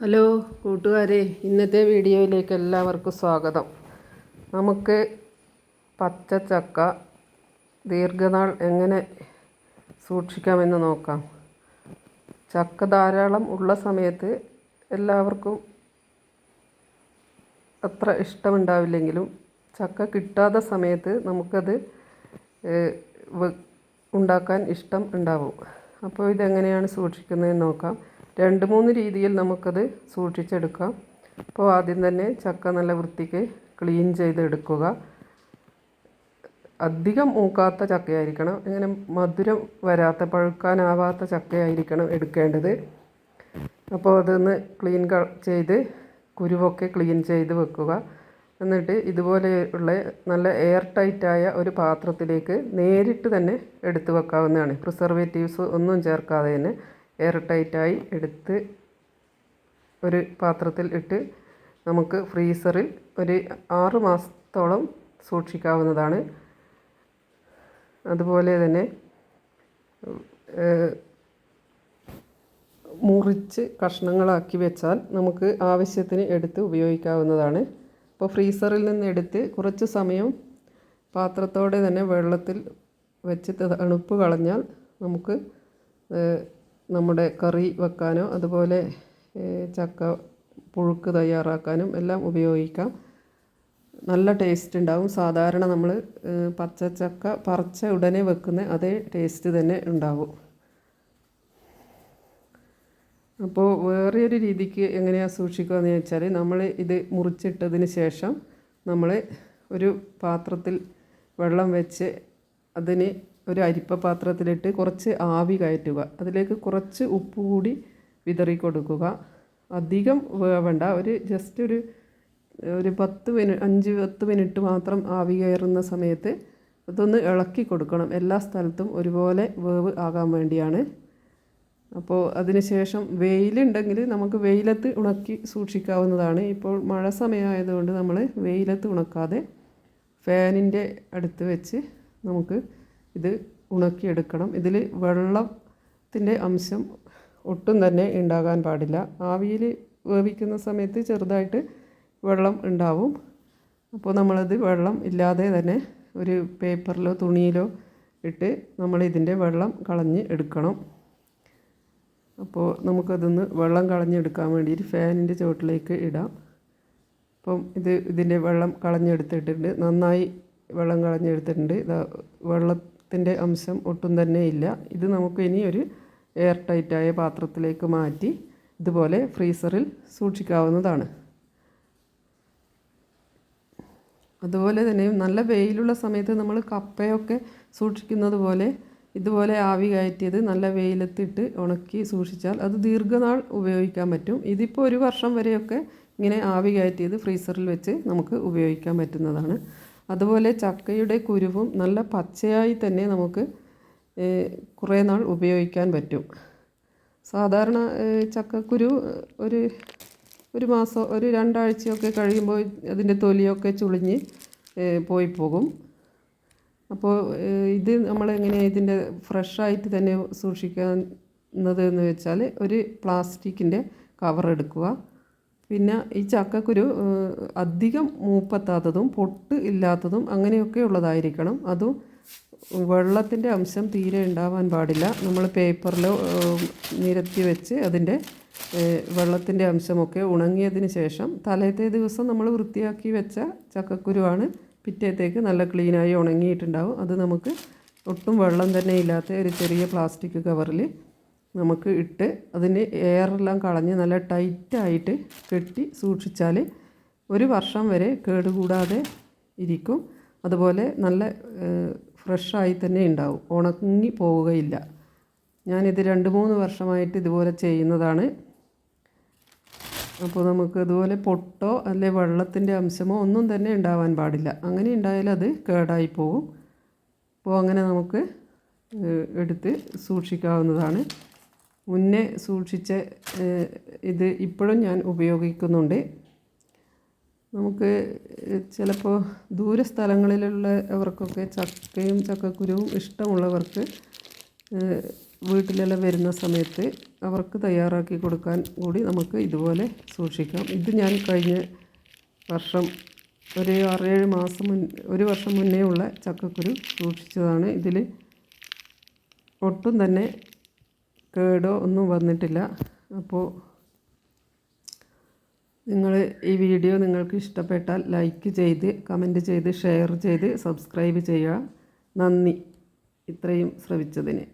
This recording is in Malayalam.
ഹലോ കൂട്ടുകാരെ, ഇന്നത്തെ വീഡിയോയിലേക്ക് എല്ലാവർക്കും സ്വാഗതം. നമുക്ക് പച്ചച്ചക്ക ദീർഘനാൾ എങ്ങനെ സൂക്ഷിക്കാമെന്ന് നോക്കാം. ചക്ക ധാരാളം ഉള്ള സമയത്ത് എല്ലാവർക്കും അത്ര ഇഷ്ടമുണ്ടാവില്ലെങ്കിലും ചക്ക കിട്ടാത്ത സമയത്ത് നമുക്കത് ഉണ്ടാക്കാൻ ഇഷ്ടം ഉണ്ടാവും. അപ്പോൾ ഇതെങ്ങനെയാണ് സൂക്ഷിക്കുന്നതെന്ന് നോക്കാം. 2-3 രീതിയിൽ നമുക്കത് സൂക്ഷിച്ചെടുക്കാം. അപ്പോൾ ആദ്യം തന്നെ ചക്ക നല്ല വൃത്തിക്ക് ക്ലീൻ ചെയ്തെടുക്കുക. അധികം മൂക്കാത്ത ചക്കയായിരിക്കണം, ഇങ്ങനെ മധുരം വരാത്ത പഴുക്കാനാവാത്ത ചക്കയായിരിക്കണം എടുക്കേണ്ടത്. അപ്പോൾ അതൊന്ന് ക്ലീൻ ചെയ്ത് കുരുവൊക്കെ ക്ലീൻ ചെയ്ത് വെക്കുക. എന്നിട്ട് ഇതുപോലെയുള്ള നല്ല എയർ ടൈറ്റായ ഒരു പാത്രത്തിലേക്ക് നേരിട്ട് തന്നെ എടുത്ത് വെക്കാവുന്നതാണ്. പ്രിസർവേറ്റീവ്സ് ഒന്നും ചേർക്കാതെ തന്നെ എയർ ടൈറ്റായി എടുത്ത് ഒരു പാത്രത്തിൽ ഇട്ട് നമുക്ക് ഫ്രീസറിൽ ഒരു 6 മാസത്തോളം സൂക്ഷിക്കാവുന്നതാണ്. അതുപോലെ തന്നെ മുറിച്ച് കഷ്ണങ്ങളാക്കി വെച്ചാൽ നമുക്ക് ആവശ്യത്തിന് എടുത്ത് ഉപയോഗിക്കാവുന്നതാണ്. അപ്പോൾ ഫ്രീസറിൽ നിന്ന് എടുത്ത് കുറച്ച് സമയം പാത്രത്തോടെ തന്നെ വെള്ളത്തിൽ വെച്ച് തണുപ്പ് കളഞ്ഞാൽ നമുക്ക് നമ്മുടെ കറി വെക്കാനോ അതുപോലെ ചക്ക പുഴുക്ക് തയ്യാറാക്കാനും എല്ലാം ഉപയോഗിക്കാം. നല്ല ടേസ്റ്റ് ഉണ്ടാവും. സാധാരണ നമ്മൾ പച്ചച്ചക്ക പറിച്ച ഉടനെ വെക്കുന്ന അതേ ടേസ്റ്റ് തന്നെ ഉണ്ടാവും. അപ്പോൾ വേറെയൊരു രീതിക്ക് എങ്ങനെയാണ് സൂക്ഷിക്കുക എന്ന് വെച്ചാൽ, നമ്മൾ ഇത് മുറിച്ചിട്ടതിന് ശേഷം നമ്മൾ ഒരു പാത്രത്തിൽ വെള്ളം വെച്ച് അതിന് ഒരു അരിപ്പ പാത്രത്തിലിട്ട് കുറച്ച് ആവി കയറ്റുക. അതിലേക്ക് കുറച്ച് ഉപ്പ് കൂടി വിതറി കൊടുക്കുക. അധികം വേവണ്ട, ജസ്റ്റ് ഒരു 5-10 മിനിറ്റ് മാത്രം ആവി കയറുന്ന സമയത്ത് അതൊന്ന് ഇളക്കി കൊടുക്കണം. എല്ലാ സ്ഥലത്തും ഒരുപോലെ വേവ് ആകാൻ വേണ്ടിയാണ്. അപ്പോൾ അതിന് ശേഷം വെയിലുണ്ടെങ്കിൽ നമുക്ക് വെയിലത്ത് ഉണക്കി സൂക്ഷിക്കാവുന്നതാണ്. ഇപ്പോൾ മഴ സമയമായതുകൊണ്ട് നമ്മൾ വെയിലത്ത് ഉണക്കാതെ ഫാനിൻ്റെ അടുത്ത് വെച്ച് നമുക്ക് ഇത് ഉണക്കിയെടുക്കണം. ഇതിൽ വെള്ളത്തിൻ്റെ അംശം ഒട്ടും തന്നെ ഉണ്ടാകാൻ പാടില്ല. ആവിയിൽ വേവിക്കുന്ന സമയത്ത് ചെറുതായിട്ട് വെള്ളം ഉണ്ടാവും. അപ്പോൾ നമ്മളത് വെള്ളം ഇല്ലാതെ തന്നെ ഒരു പേപ്പറിലോ തുണിയിലോ ഇട്ട് നമ്മൾ ഇതിൻ്റെ വെള്ളം കളഞ്ഞ് എടുക്കണം. അപ്പോൾ നമുക്കതൊന്ന് വെള്ളം കളഞ്ഞെടുക്കാൻ വേണ്ടിയിട്ട് ഫാനിൻ്റെ ചുവട്ടിലേക്ക് ഇടാം. അപ്പം ഇതിൻ്റെ വെള്ളം കളഞ്ഞെടുത്തിട്ടുണ്ട്, നന്നായി വെള്ളം കളഞ്ഞെടുത്തിട്ടുണ്ട്. വെള്ളത്തിൻ്റെ അംശം ഒട്ടും തന്നെ ഇല്ല. ഇത് നമുക്ക് ഇനി ഒരു എയർ ടൈറ്റായ പാത്രത്തിലേക്ക് മാറ്റി ഇതുപോലെ ഫ്രീസറിൽ സൂക്ഷിക്കാവുന്നതാണ്. അതുപോലെ തന്നെ നല്ല വെയിലുള്ള സമയത്ത് നമ്മൾ കപ്പയൊക്കെ സൂക്ഷിക്കുന്നത് പോലെ ഇതുപോലെ ആവി കയറ്റിയത് നല്ല വെയിലത്തിട്ട് ഉണക്കി സൂക്ഷിച്ചാൽ അത് ദീർഘനാൾ ഉപയോഗിക്കാൻ പറ്റും. ഇതിപ്പോൾ 1 വർഷം വരെയൊക്കെ ഇങ്ങനെ ആവി കയറ്റിയത് ഫ്രീസറിൽ വെച്ച് നമുക്ക് ഉപയോഗിക്കാൻ പറ്റുന്നതാണ്. അതുപോലെ ചക്കയുടെ കുരുവും നല്ല പച്ചയായി തന്നെ നമുക്ക് കുറേ നാൾ ഉപയോഗിക്കാൻ പറ്റും. സാധാരണ ചക്കക്കുരു ഒരു മാസം 2 ആഴ്ചയൊക്കെ കഴിയുമ്പോൾ അതിൻ്റെ തൊലിയൊക്കെ ചുളിഞ്ഞ് പോയി പോകും. അപ്പോൾ ഇത് നമ്മളെങ്ങനെയാണ് ഇതിൻ്റെ ഫ്രഷായിട്ട് തന്നെ സൂക്ഷിക്കുന്നത് എന്ന് വെച്ചാൽ, ഒരു പ്ലാസ്റ്റിക്കിൻ്റെ കവർ എടുക്കുക. പിന്നെ ഈ ചക്കക്കുരു അധികം മൂപ്പെത്താത്തതും പൊട്ട് ഇല്ലാത്തതും അങ്ങനെയൊക്കെ ഉള്ളതായിരിക്കണം. അതും വെള്ളത്തിൻ്റെ അംശം തീരെ ഉണ്ടാവാൻ പാടില്ല. നമ്മൾ പേപ്പറിലോ നിരത്തി വെച്ച് അതിൻ്റെ വെള്ളത്തിൻ്റെ അംശമൊക്കെ ഉണങ്ങിയതിന് ശേഷം തലേത്തെ ദിവസം നമ്മൾ വൃത്തിയാക്കി വെച്ച ചക്കക്കുരുവാണ് പിറ്റേത്തേക്ക് നല്ല ക്ലീനായി ഉണങ്ങിയിട്ടുണ്ടാവും. അത് നമുക്ക് ഒട്ടും വെള്ളം തന്നെ ഇല്ലാത്ത ഒരു ചെറിയ പ്ലാസ്റ്റിക് കവറിൽ നമുക്ക് ഇട്ട് അതിന് എയറെല്ലാം കളഞ്ഞ് നല്ല ടൈറ്റായിട്ട് കെട്ടി സൂക്ഷിച്ചാൽ 1 വർഷം വരെ കേടുകൂടാതെ ഇരിക്കും. അതുപോലെ നല്ല ഫ്രഷായി തന്നെ ഉണ്ടാവും, ഉണങ്ങി പോവുകയില്ല. ഞാനിത് 2-3 വർഷമായിട്ട് ഇതുപോലെ ചെയ്യുന്നതാണ്. അപ്പോൾ നമുക്ക് ഇതുപോലെ പൊട്ടോ അല്ലെ വെള്ളത്തിൻ്റെ അംശമോ ഒന്നും തന്നെ ഉണ്ടാവാൻ പാടില്ല. അങ്ങനെ ഉണ്ടായാൽ അത് കേടായി പോകും. അപ്പോൾ അങ്ങനെ നമുക്ക് എടുത്ത് സൂക്ഷിക്കാവുന്നതാണ്. മുന്നേ സൂക്ഷിച്ച ഇത് ഇപ്പോഴും ഞാൻ ഉപയോഗിക്കുന്നുണ്ട്. നമുക്ക് ചിലപ്പോൾ ദൂര സ്ഥലങ്ങളിലുള്ളവർക്കൊക്കെ ചക്കയും ചക്കക്കുരുവും ഇഷ്ടമുള്ളവർക്ക് വീട്ടിലെല്ലാം വരുന്ന സമയത്ത് അവർക്ക് തയ്യാറാക്കി കൊടുക്കാൻ കൂടി നമുക്ക് ഇതുപോലെ സൂക്ഷിക്കാം. ഇത് ഞാൻ കഴിഞ്ഞ വർഷം ഒരു 6-7 മാസം ഒരു വർഷം മുന്നേ ഉള്ള ചക്കക്കുരു സൂക്ഷിച്ചതാണ്. ഇതിൽ ഒട്ടും തന്നെ കേടോ ഒന്നും വന്നിട്ടില്ല. അപ്പോൾ നിങ്ങൾ ഈ വീഡിയോ നിങ്ങൾക്ക് ഇഷ്ടപ്പെട്ടാൽ ലൈക്ക് ചെയ്ത്, കമൻറ്റ് ചെയ്ത്, ഷെയർ ചെയ്ത്, സബ്സ്ക്രൈബ് ചെയ്യുക. നന്ദി ഇത്രയും ശ്രവിച്ചതിന്.